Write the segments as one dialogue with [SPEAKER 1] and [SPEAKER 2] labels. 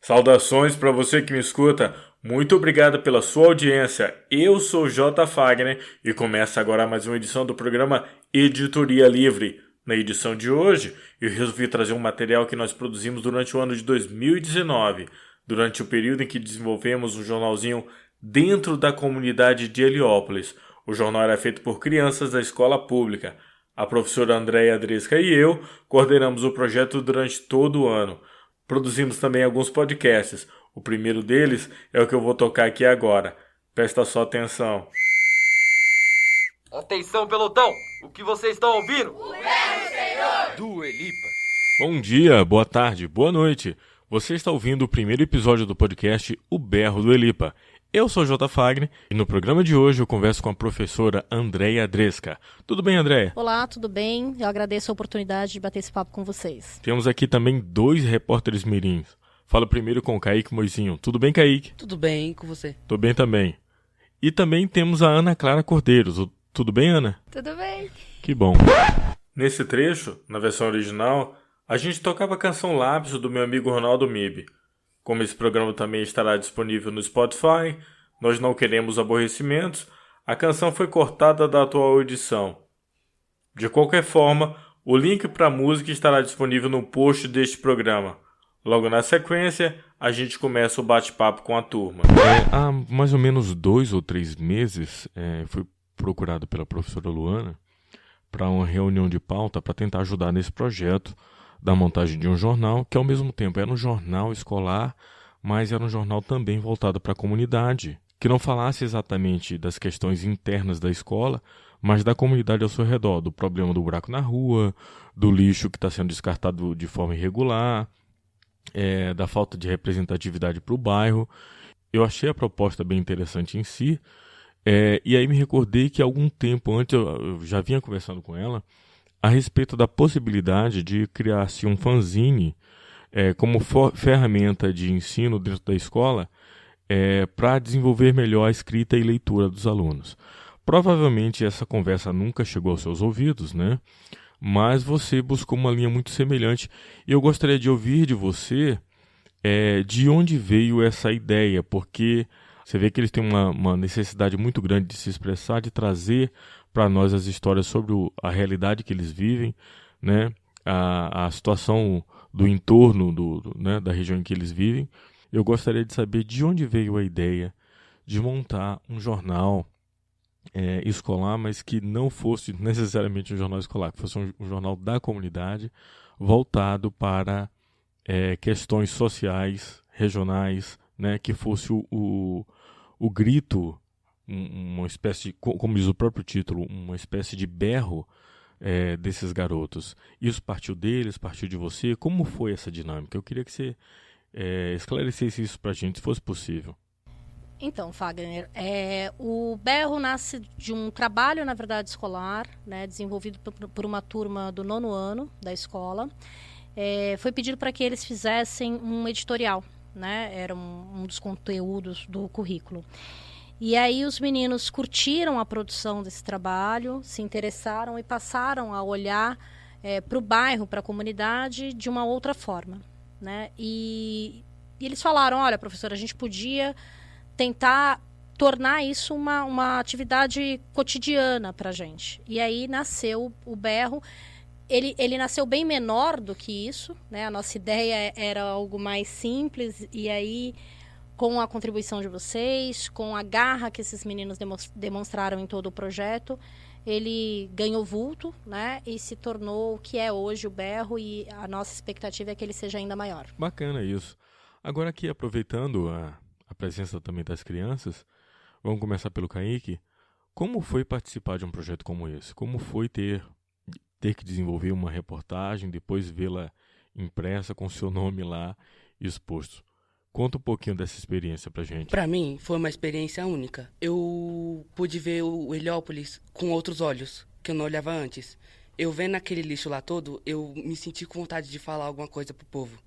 [SPEAKER 1] Saudações para você que me escuta. Muito obrigado pela sua audiência. Eu sou J. Fagner e começa agora mais uma edição do programa Editoria Livre. Na edição de hoje, eu resolvi trazer um material que nós produzimos durante o ano de 2019, durante o período em que desenvolvemos um jornalzinho dentro da comunidade de Heliópolis. O jornal era feito por crianças da escola pública. A professora Andréia Dresca e eu coordenamos o projeto durante todo o ano. Produzimos também alguns podcasts. O primeiro deles é o que eu vou tocar aqui agora. Presta só atenção.
[SPEAKER 2] Atenção, pelotão! O que vocês estão ouvindo?
[SPEAKER 3] O Berro Senhor!
[SPEAKER 2] Do Elipa.
[SPEAKER 1] Bom dia, boa tarde, boa noite. Você está ouvindo o primeiro episódio do podcast O Berro do Elipa. Eu sou J. Fagner e no programa de hoje eu converso com a professora Andréia Dresca. Tudo bem, Andréia?
[SPEAKER 4] Olá, tudo bem? Eu agradeço a oportunidade de bater esse papo com vocês.
[SPEAKER 1] Temos aqui também 2 repórteres mirins. Falo primeiro com o Kaique Moizinho. Tudo bem, Kaique?
[SPEAKER 5] Tudo bem, com você?
[SPEAKER 1] Tô bem também. E também temos a Ana Clara Cordeiros. Tudo bem, Ana?
[SPEAKER 3] Tudo bem?
[SPEAKER 1] Que bom. Nesse trecho, na versão original, a gente tocava a canção Lápis do meu amigo Ronaldo Mib. Como esse programa também estará disponível no Spotify, nós não queremos aborrecimentos, a canção foi cortada da atual edição. De qualquer forma, o link para a música estará disponível no post deste programa. Logo na sequência, a gente começa o bate-papo com a turma. Há mais ou menos 2 ou 3 meses, fui procurado pela professora Luana para uma reunião de pauta para tentar ajudar nesse projeto da montagem de um jornal, que ao mesmo tempo era um jornal escolar, mas era um jornal também voltado para a comunidade, que não falasse exatamente das questões internas da escola, mas da comunidade ao seu redor, do problema do buraco na rua, do lixo que está sendo descartado de forma irregular, da falta de representatividade para o bairro. Eu achei a proposta bem interessante em si, e aí me recordei que algum tempo antes eu já vinha conversando com ela a respeito da possibilidade de criar-se um fanzine como ferramenta de ensino dentro da escola para desenvolver melhor a escrita e leitura dos alunos. Provavelmente essa conversa nunca chegou aos seus ouvidos, né? Mas você buscou uma linha muito semelhante e eu gostaria de ouvir de você de onde veio essa ideia, porque você vê que eles têm uma necessidade muito grande de se expressar, de trazer para nós as histórias sobre a realidade que eles vivem, né? A situação do entorno né? Da região em que eles vivem. Eu gostaria de saber de onde veio a ideia de montar um jornal escolar, mas que não fosse necessariamente um jornal escolar, que fosse um jornal da comunidade, voltado para questões sociais, regionais, né? Que fosse o grito, uma espécie, como diz o próprio título, uma espécie de berro desses garotos. Isso partiu deles, partiu de você? Como foi essa dinâmica? Eu queria que você esclarecesse isso para a gente, se fosse possível.
[SPEAKER 4] Então, Fagner, o Berro nasce de um trabalho, na verdade, escolar, né, desenvolvido por uma turma do 9º ano da escola. Foi pedido para que eles fizessem um editorial, né? Era um dos conteúdos do currículo. E aí os meninos curtiram a produção desse trabalho, se interessaram e passaram a olhar para o bairro, para a comunidade, de uma outra forma, né? E eles falaram, olha, professora, a gente podia tentar tornar isso uma atividade cotidiana para a gente. E aí nasceu o Berro. Ele nasceu bem menor do que isso, né? A nossa ideia era algo mais simples, e aí, com a contribuição de vocês, com a garra que esses meninos demonstraram em todo o projeto, ele ganhou vulto, né? E se tornou o que é hoje o Berro, e a nossa expectativa é que ele seja ainda maior.
[SPEAKER 1] Bacana isso. Agora aqui, aproveitando a presença também das crianças, vamos começar pelo Kaique. Como foi participar de um projeto como esse? Como foi ter que desenvolver uma reportagem, depois vê-la impressa com o seu nome lá exposto? Conta um pouquinho dessa experiência pra gente.
[SPEAKER 5] Pra mim, foi uma experiência única. Eu pude ver o Heliópolis com outros olhos, que eu não olhava antes. Eu vendo aquele lixo lá todo, eu me senti com vontade de falar alguma coisa pro povo.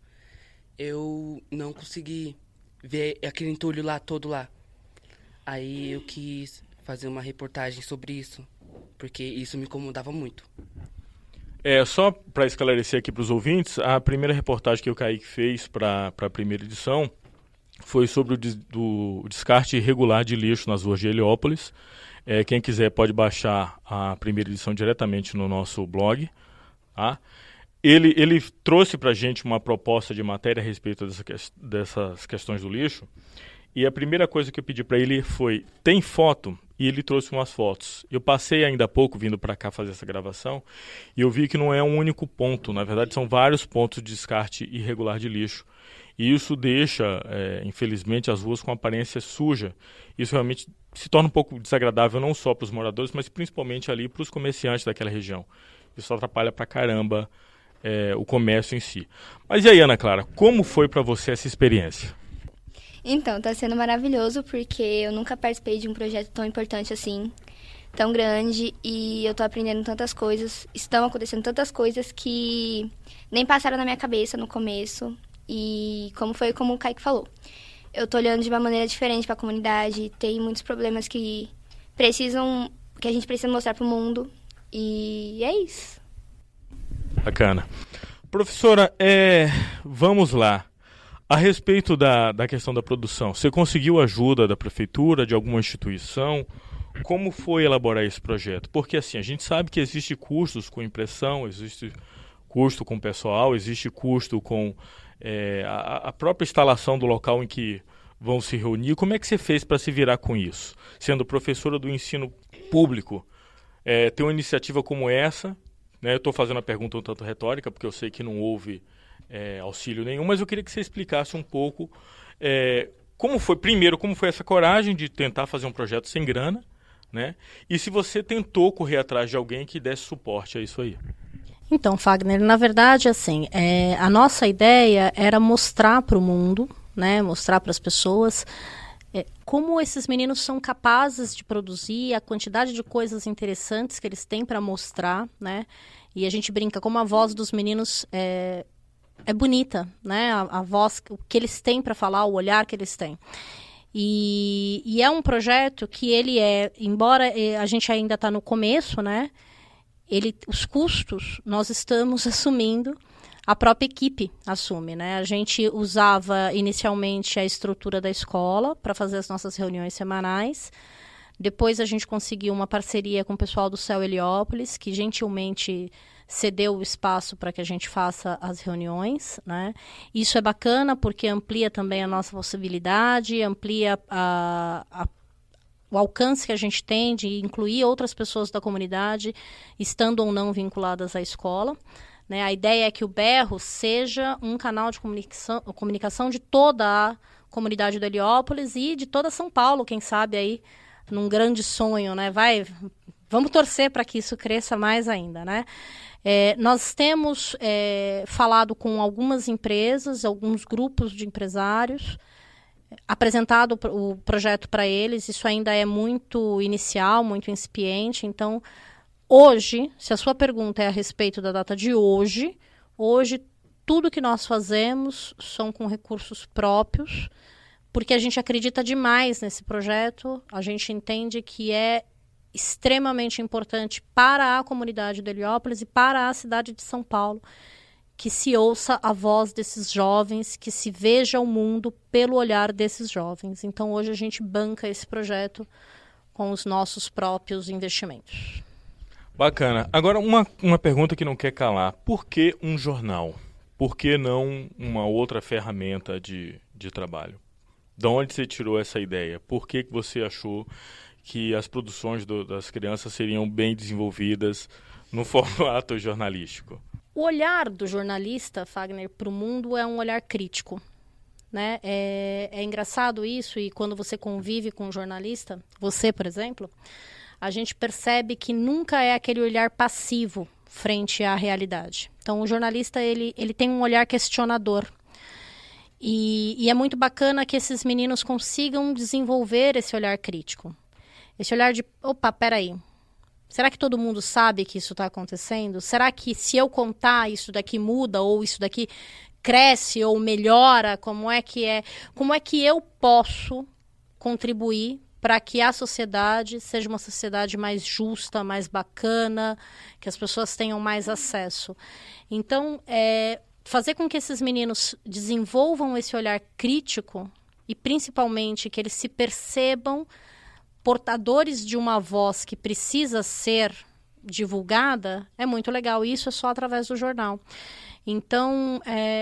[SPEAKER 5] Eu não consegui ver aquele entulho lá todo lá. Aí eu quis fazer uma reportagem sobre isso, porque isso me incomodava muito.
[SPEAKER 1] Só para esclarecer aqui para os ouvintes, a primeira reportagem que o Kaique fez para a primeira edição foi sobre o descarte irregular de lixo nas ruas de Heliópolis. Quem quiser pode baixar a primeira edição diretamente no nosso blog. Tá? Ele trouxe para a gente uma proposta de matéria a respeito dessas questões do lixo. E a primeira coisa que eu pedi para ele foi, tem foto? E ele trouxe umas fotos. Eu passei ainda há pouco vindo para cá fazer essa gravação e eu vi que não é um único ponto. Na verdade, são vários pontos de descarte irregular de lixo. E isso deixa, infelizmente, as ruas com aparência suja. Isso realmente se torna um pouco desagradável não só para os moradores, mas principalmente ali para os comerciantes daquela região. Isso atrapalha pra caramba o comércio em si. Mas e aí, Ana Clara, como foi para você essa experiência?
[SPEAKER 6] Então, tá sendo maravilhoso porque eu nunca participei de um projeto tão importante assim, tão grande, e eu tô aprendendo tantas coisas, estão acontecendo tantas coisas que nem passaram na minha cabeça no começo, e como o Kaique falou, eu tô olhando de uma maneira diferente pra comunidade, tem muitos problemas que a gente precisa mostrar pro mundo, e é isso.
[SPEAKER 1] Bacana. Professora, vamos lá. A respeito da questão da produção, você conseguiu ajuda da prefeitura, de alguma instituição? Como foi elaborar esse projeto? Porque assim, a gente sabe que existe custos com impressão, existe custo com pessoal, existe custo com a própria instalação do local em que vão se reunir. Como é que você fez para se virar com isso? Sendo professora do ensino público, ter uma iniciativa como essa, né? Eu estou fazendo a pergunta um tanto retórica, porque eu sei que não houve auxílio nenhum, mas eu queria que você explicasse um pouco como foi essa coragem de tentar fazer um projeto sem grana, né? E se você tentou correr atrás de alguém que desse suporte a isso aí.
[SPEAKER 4] Então, Fagner, na verdade, assim, a nossa ideia era mostrar para o mundo, né, mostrar para as pessoas como esses meninos são capazes de produzir, a quantidade de coisas interessantes que eles têm para mostrar, né? E a gente brinca como a voz dos meninos é bonita, né? A voz, o que eles têm para falar, o olhar que eles têm. E é um projeto que embora a gente ainda está no começo, né? Os custos nós estamos assumindo, a própria equipe assume, né? A gente usava inicialmente a estrutura da escola para fazer as nossas reuniões semanais. Depois a gente conseguiu uma parceria com o pessoal do CEL Heliópolis, que gentilmente cedeu o espaço para que a gente faça as reuniões, né? Isso é bacana porque amplia também a nossa possibilidade, amplia o alcance que a gente tem de incluir outras pessoas da comunidade, estando ou não vinculadas à escola, né? A ideia é que o Berro seja um canal de comunicação de toda a comunidade do Heliópolis e de toda São Paulo, quem sabe aí, num grande sonho, né? Vamos torcer para que isso cresça mais ainda, né? Nós temos falado com algumas empresas, alguns grupos de empresários, apresentado o projeto para eles. Isso ainda é muito inicial, muito incipiente. Então, hoje, se a sua pergunta é a respeito da data de hoje tudo que nós fazemos são com recursos próprios, porque a gente acredita demais nesse projeto, a gente entende que é extremamente importante para a comunidade do Heliópolis e para a cidade de São Paulo, que se ouça a voz desses jovens, que se veja o mundo pelo olhar desses jovens. Então, hoje a gente banca esse projeto com os nossos próprios investimentos.
[SPEAKER 1] Bacana. Agora, uma pergunta que não quer calar. Por que um jornal? Por que não uma outra ferramenta de trabalho? De onde você tirou essa ideia? Por que você achou que as produções das crianças seriam bem desenvolvidas no formato jornalístico?
[SPEAKER 4] O olhar do jornalista, Fagner, para o mundo é um olhar crítico, né? É engraçado isso, e quando você convive com um jornalista, você, por exemplo, a gente percebe que nunca é aquele olhar passivo frente à realidade. Então, o jornalista, ele tem um olhar questionador. E é muito bacana que esses meninos consigam desenvolver esse olhar crítico. Esse olhar de, opa, peraí, será que todo mundo sabe que isso está acontecendo? Será que se eu contar isso daqui muda, ou isso daqui cresce ou melhora? Como é que eu posso contribuir para que a sociedade seja uma sociedade mais justa, mais bacana, que as pessoas tenham mais acesso. Então, fazer com que esses meninos desenvolvam esse olhar crítico e, principalmente, que eles se percebam portadores de uma voz que precisa ser divulgada, é muito legal. E isso é só através do jornal. Então,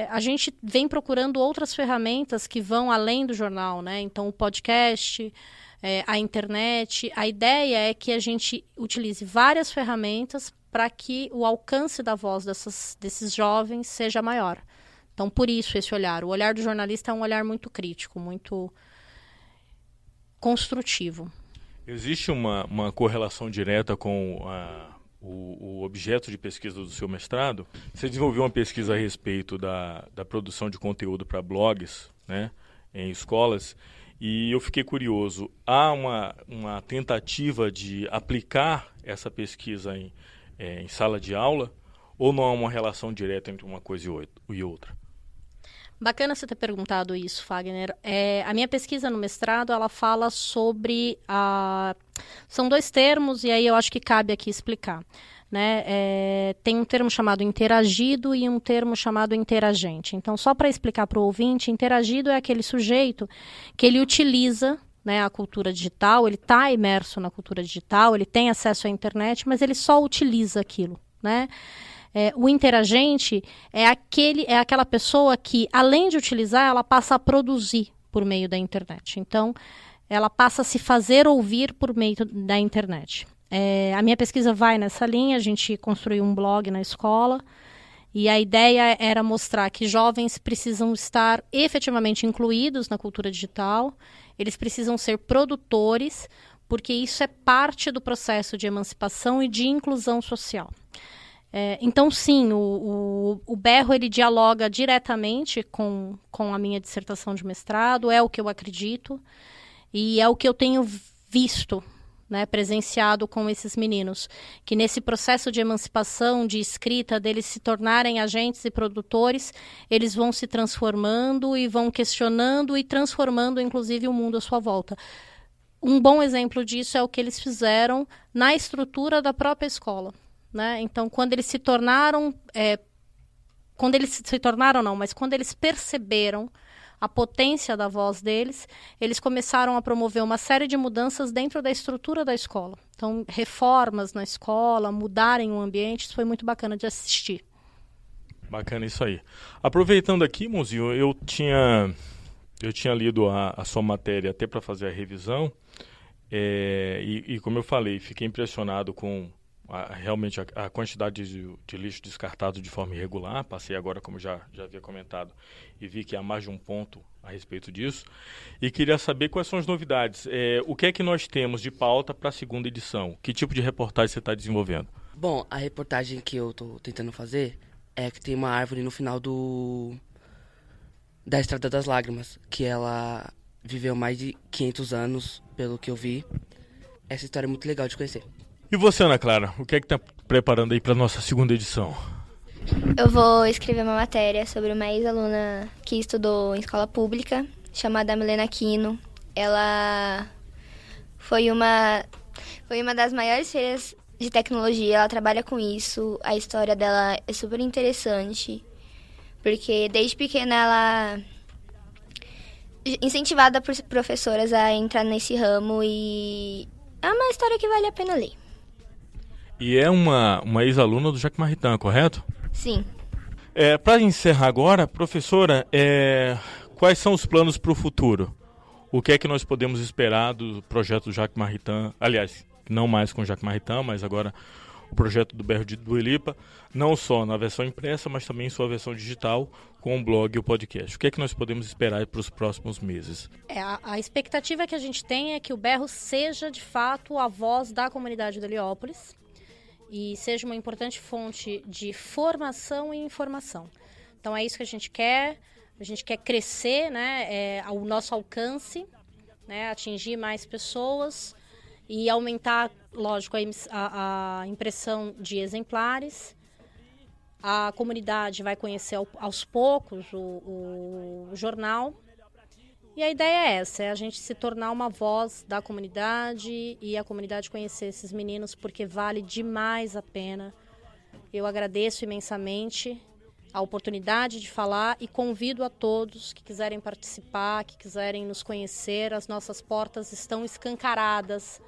[SPEAKER 4] a gente vem procurando outras ferramentas que vão além do jornal, né? Então, o podcast, a internet. A ideia é que a gente utilize várias ferramentas para que o alcance da voz desses jovens seja maior. Então, por isso esse olhar. O olhar do jornalista é um olhar muito crítico, muito construtivo.
[SPEAKER 1] Existe uma correlação direta com o objeto de pesquisa do seu mestrado? Você desenvolveu uma pesquisa a respeito da produção de conteúdo para blogs, né, em escolas, e eu fiquei curioso. Há uma tentativa de aplicar essa pesquisa em sala de aula, ou não há uma relação direta entre uma coisa e outra?
[SPEAKER 4] Bacana você ter perguntado isso, Fagner. A minha pesquisa no mestrado, ela fala sobre... São 2 termos, e aí eu acho que cabe aqui explicar. Né? Tem um termo chamado interagido e um termo chamado interagente. Então, só para explicar para o ouvinte, interagido é aquele sujeito que ele utiliza, né, a cultura digital, ele está imerso na cultura digital, ele tem acesso à internet, mas ele só utiliza aquilo, né? O interagente é aquela pessoa que, além de utilizar, ela passa a produzir por meio da internet. Então, ela passa a se fazer ouvir por meio da internet. A minha pesquisa vai nessa linha. A gente construiu um blog na escola e a ideia era mostrar que jovens precisam estar efetivamente incluídos na cultura digital, eles precisam ser produtores, porque isso é parte do processo de emancipação e de inclusão social. Então, sim, o Berro ele dialoga diretamente com a minha dissertação de mestrado, é o que eu acredito e é o que eu tenho visto, né, presenciado com esses meninos, que nesse processo de emancipação, de escrita, deles se tornarem agentes e produtores, eles vão se transformando e vão questionando e transformando, inclusive, o mundo à sua volta. Um bom exemplo disso é o que eles fizeram na estrutura da própria escola. Né? Então, quando eles perceberam a potência da voz deles, eles começaram a promover uma série de mudanças dentro da estrutura da escola. Então, reformas na escola, mudarem o ambiente, isso foi muito bacana de assistir.
[SPEAKER 1] Bacana isso aí. Aproveitando aqui, Mozinho, eu tinha lido a sua matéria até para fazer a revisão, e como eu falei, fiquei impressionado com realmente a quantidade de lixo descartado de forma irregular. Passei agora, como já havia comentado, e vi que há mais de um ponto a respeito disso. E queria saber quais são as novidades. O que é que nós temos de pauta para a segunda edição? Que tipo de reportagem você está desenvolvendo?
[SPEAKER 5] Bom, a reportagem que eu estou tentando fazer é que tem uma árvore no final da Estrada das Lágrimas, que ela viveu mais de 500 anos, pelo que eu vi. Essa história é muito legal de conhecer.
[SPEAKER 1] E você, Ana Clara, o que é que está preparando aí para a nossa segunda edição?
[SPEAKER 6] Eu vou escrever uma matéria sobre uma ex-aluna que estudou em escola pública, chamada Milena Aquino. Ela foi uma das maiores feiras de tecnologia, ela trabalha com isso. A história dela é super interessante, porque desde pequena ela incentivada por professoras a entrar nesse ramo, e é uma história que vale a pena ler.
[SPEAKER 1] E é uma ex-aluna do Jacques Maritain, correto?
[SPEAKER 6] Sim.
[SPEAKER 1] Para encerrar agora, professora, quais são os planos para o futuro? O que é que nós podemos esperar do projeto do Jacques Maritain? Aliás, não mais com o Jacques Maritain, mas agora o projeto do Berro do Elipa, não só na versão impressa, mas também em sua versão digital, com o blog e o podcast. O que é que nós podemos esperar para os próximos meses?
[SPEAKER 4] A expectativa que a gente tem é que o Berro seja, de fato, a voz da comunidade do Heliópolis e seja uma importante fonte de formação e informação. Então, é isso que a gente quer crescer, né, o nosso alcance, né, atingir mais pessoas e aumentar, lógico, a impressão de exemplares. A comunidade vai conhecer aos poucos o jornal E a ideia é essa, é a gente se tornar uma voz da comunidade e a comunidade conhecer esses meninos, porque vale demais a pena. Eu agradeço imensamente a oportunidade de falar e convido a todos que quiserem participar, que quiserem nos conhecer. As nossas portas estão escancaradas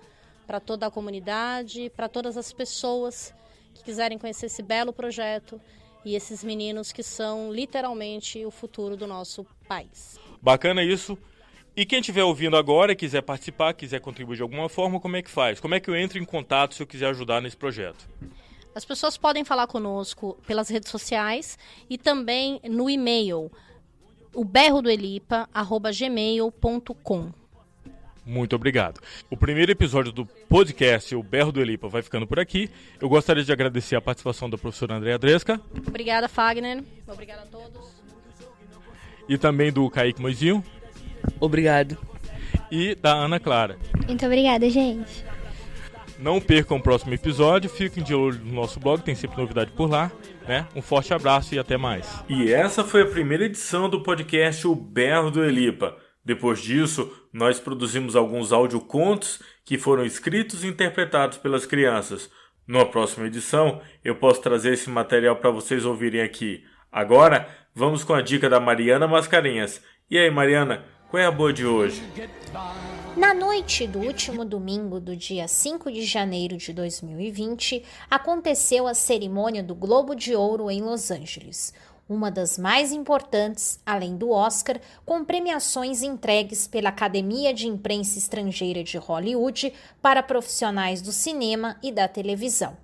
[SPEAKER 4] para toda a comunidade, para todas as pessoas que quiserem conhecer esse belo projeto e esses meninos que são literalmente o futuro do nosso país.
[SPEAKER 1] Bacana isso. E quem estiver ouvindo agora e quiser participar, quiser contribuir de alguma forma, como é que faz? Como é que eu entro em contato se eu quiser ajudar nesse projeto?
[SPEAKER 4] As pessoas podem falar conosco pelas redes sociais e também no e-mail, berrodoelipa@gmail.com.
[SPEAKER 1] Muito obrigado. O primeiro episódio do podcast O Berro do Elipa vai ficando por aqui. Eu gostaria de agradecer a participação da professora Andréa Dresca.
[SPEAKER 4] Obrigada, Fagner. Obrigada a todos.
[SPEAKER 1] E também do Kaique Moizinho.
[SPEAKER 5] Obrigado.
[SPEAKER 1] E da Ana Clara.
[SPEAKER 6] Muito obrigada, gente.
[SPEAKER 1] Não percam o próximo episódio, fiquem de olho no nosso blog, tem sempre novidade por lá, né? Um forte abraço e até mais. E essa foi a primeira edição do podcast O Berro do Elipa. Depois disso, nós produzimos alguns audiocontos que foram escritos e interpretados pelas crianças. Numa próxima edição, eu posso trazer esse material para vocês ouvirem aqui. Agora, vamos com a dica da Mariana Mascarenhas. E aí, Mariana, qual é a boa de hoje?
[SPEAKER 7] Na noite do último domingo do dia 5 de janeiro de 2020, aconteceu a cerimônia do Globo de Ouro em Los Angeles, uma das mais importantes, além do Oscar, com premiações entregues pela Academia de Imprensa Estrangeira de Hollywood para profissionais do cinema e da televisão.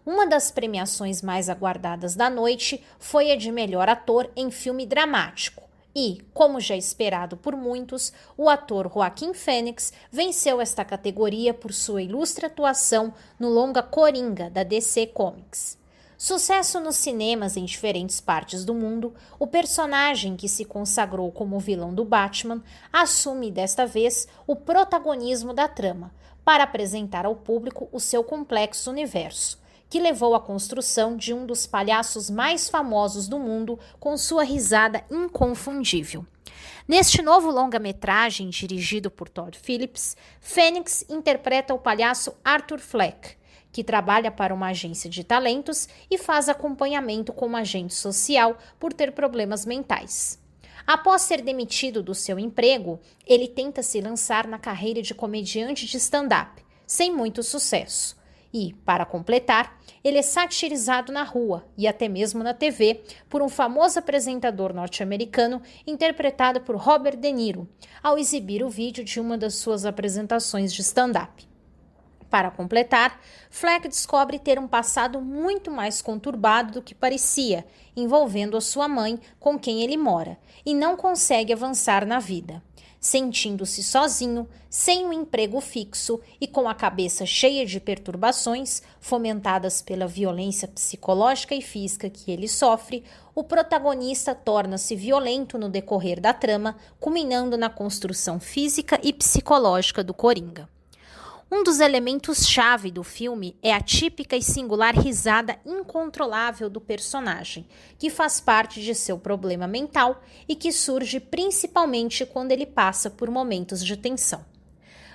[SPEAKER 7] Uma das premiações mais aguardadas da noite foi a de melhor ator em filme dramático. E, como já esperado por muitos, o ator Joaquin Phoenix venceu esta categoria por sua ilustre atuação no longa Coringa, da DC Comics. Sucesso nos cinemas em diferentes partes do mundo, o personagem que se consagrou como vilão do Batman assume desta vez o protagonismo da trama, para apresentar ao público o seu complexo universo, que levou à construção de um dos palhaços mais famosos do mundo com sua risada inconfundível. Neste novo longa-metragem dirigido por Todd Phillips, Phoenix interpreta o palhaço Arthur Fleck, que trabalha para uma agência de talentos e faz acompanhamento como agente social por ter problemas mentais. Após ser demitido do seu emprego, ele tenta se lançar na carreira de comediante de stand-up, sem muito sucesso. E, para completar, ele é satirizado na rua e até mesmo na TV por um famoso apresentador norte-americano interpretado por Robert De Niro, ao exibir o vídeo de uma das suas apresentações de stand-up. Para completar, Fleck descobre ter um passado muito mais conturbado do que parecia, envolvendo a sua mãe, com quem ele mora, e não consegue avançar na vida. Sentindo-se sozinho, sem um emprego fixo e com a cabeça cheia de perturbações, fomentadas pela violência psicológica e física que ele sofre, o protagonista torna-se violento no decorrer da trama, culminando na construção física e psicológica do Coringa. Um dos elementos-chave do filme é a típica e singular risada incontrolável do personagem, que faz parte de seu problema mental e que surge principalmente quando ele passa por momentos de tensão.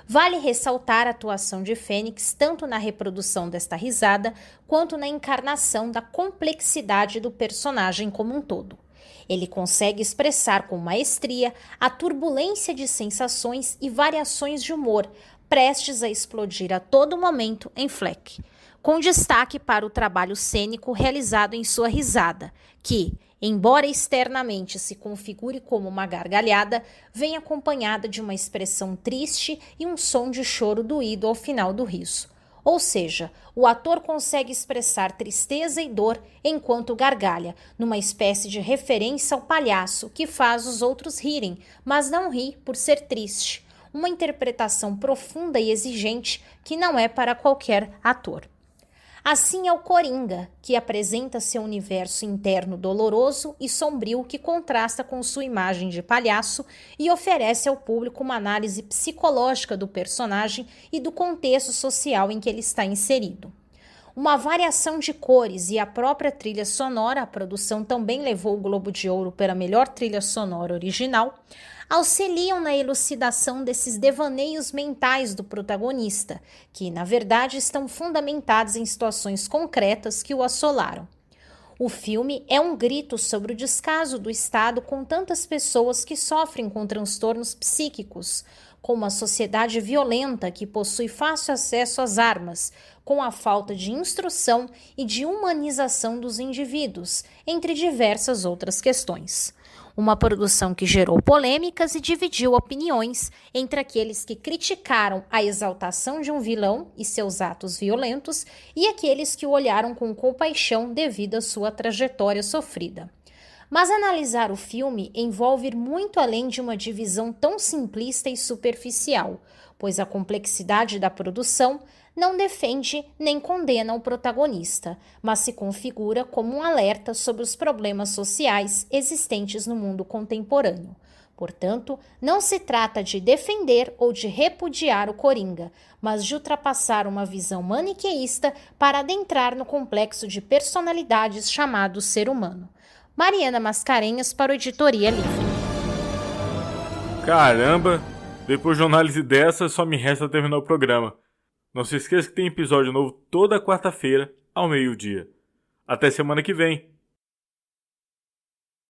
[SPEAKER 7] Vale ressaltar a atuação de Phoenix tanto na reprodução desta risada quanto na encarnação da complexidade do personagem como um todo. Ele consegue expressar com maestria a turbulência de sensações e variações de humor, prestes a explodir a todo momento em Fleck, com destaque para o trabalho cênico realizado em sua risada, que, embora externamente se configure como uma gargalhada, vem acompanhada de uma expressão triste e um som de choro doído ao final do riso. Ou seja, o ator consegue expressar tristeza e dor enquanto gargalha, numa espécie de referência ao palhaço que faz os outros rirem, mas não ri por ser triste. Uma interpretação profunda e exigente que não é para qualquer ator. Assim é o Coringa, que apresenta seu universo interno doloroso e sombrio que contrasta com sua imagem de palhaço e oferece ao público uma análise psicológica do personagem e do contexto social em que ele está inserido. Uma variação de cores e a própria trilha sonora, a produção também levou o Globo de Ouro pela melhor trilha sonora original, auxiliam na elucidação desses devaneios mentais do protagonista, que, na verdade, estão fundamentados em situações concretas que o assolaram. O filme é um grito sobre o descaso do Estado com tantas pessoas que sofrem com transtornos psíquicos, com uma sociedade violenta que possui fácil acesso às armas, com a falta de instrução e de humanização dos indivíduos, entre diversas outras questões. Uma produção que gerou polêmicas e dividiu opiniões entre aqueles que criticaram a exaltação de um vilão e seus atos violentos e aqueles que o olharam com compaixão devido à sua trajetória sofrida. Mas analisar o filme envolve ir muito além de uma divisão tão simplista e superficial, pois a complexidade da produção não defende nem condena o protagonista, mas se configura como um alerta sobre os problemas sociais existentes no mundo contemporâneo. Portanto, não se trata de defender ou de repudiar o Coringa, mas de ultrapassar uma visão maniqueísta para adentrar no complexo de personalidades chamado ser humano. Mariana Mascarenhas para o Editoria Livre.
[SPEAKER 1] Caramba! Depois de uma análise dessa, só me resta terminar o programa. Não se esqueça que tem episódio novo toda quarta-feira, ao meio-dia. Até semana que vem!